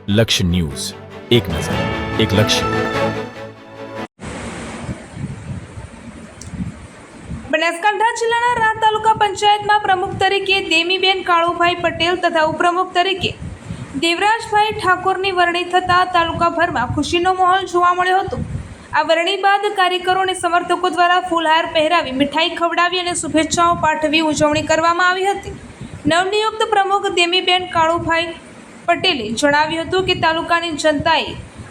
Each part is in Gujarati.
લક્ષ્ય ન્યૂઝ, એક નજર, એક લક્ષ્ય. બનાસકાંઠા જિલ્લાના રાત તાલુકા પંચાયતમાં પ્રમુખ તરીકે દેમીબેન કાળુભાઈ પટેલ તથા ઉપપ્રમુખ તરીકે દેવરાજભાઈ ઠાકોરની વરણી થતાં તાલુકાભરમાં ખુશીનો માહોલ જોવા મળ્યો હતો. આ વરણી બાદ કાર્યકરો અને સમર્થકો દ્વારા ફૂલહાર પહેરાવી, મીઠાઈ ખવડાવી અને શુભેચ્છાઓ પાઠવી ઉજવણી કરવામાં આવી હતી. નવનિયુક્ત પ્રમુખ દેમીબેન કાળુભાઈ પટેલે જણાવ્યું હતું કે તાલુકાની જનતાએ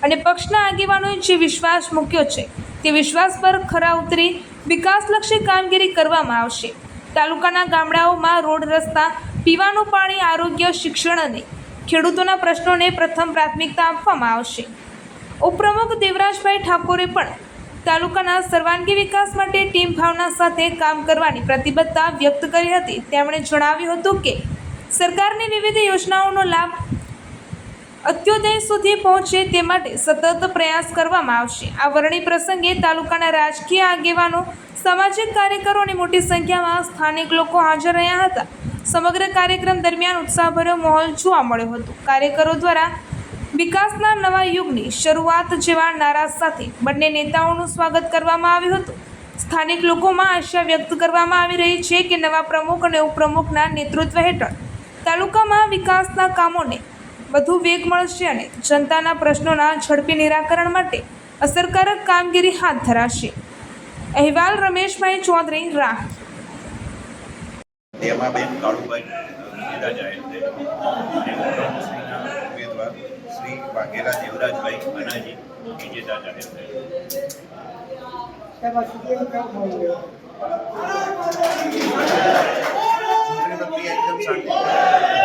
અને પક્ષના આગેવાનોએ જે વિશ્વાસ મૂક્યો છે તે વિશ્વાસ પર ખરા ઉતરી વિકાસલક્ષી કામગીરી કરવામાં આવશે. તાલુકાના ગામડાઓમાં રોડ, રસ્તા, પીવાનું પાણી, આરોગ્ય, શિક્ષણ અને ખેડૂતોના પ્રશ્નોને પ્રથમ પ્રાથમિકતા આપવામાં આવશે. ઉપપ્રમુખ દેવરાજભાઈ ઠાકોરે પણ તાલુકાના સર્વાંગી વિકાસ માટે ટીમ ભાવના સાથે કામ કરવાની પ્રતિબદ્ધતા વ્યક્ત કરી હતી. તેમણે જણાવ્યું હતું કે સરકારની વિવિધ યોજનાઓનો લાભ અત્યોદય સુધી પહોંચે તે માટે સતત પ્રયાસ કરવામાં આવશે. આ વરણી પ્રસંગે તાલુકાના રાજકીય આગેવાનો, સામાજિક કાર્યકરો અને મોટી સંખ્યામાં સ્થાનિક લોકો હાજર રહ્યા હતા. સમગ્ર કાર્યક્રમ દરમિયાન ઉત્સાહભર્યો માહોલ જોવા મળ્યો હતો. કાર્યકરો દ્વારા વિકાસના નવા યુગની શરૂઆત જેવા નારા સાથે બંને નેતાઓનું સ્વાગત કરવામાં આવ્યું હતું. સ્થાનિક લોકોમાં આશા વ્યક્ત કરવામાં આવી રહી છે કે નવા પ્રમુખ અને ઉપપ્રમુખના નેતૃત્વ હેઠળ તાલુકામાં વિકાસના કામોને વધુ વેગ મળશે અને જનતાના પ્રશ્નોના ઝડપી નિરાકરણ માટે અસરકારક કામગીરી હાથ ધરાશે. અહેવાલ રમેશભાઈ ચૌધરી, રાહ. દેમાબેન કાળુભાઈ વિજેતા જાહેર થયેલ અને ઉપપ્રમુખશ્રીના ઉમેદવાર શ્રી વાઘેલા દેવરાજભાઈ અનાજી વિજેતા જાહેર થયેલ. ચૂંટણી પ્રક્રિયા એકદમ શાંતિ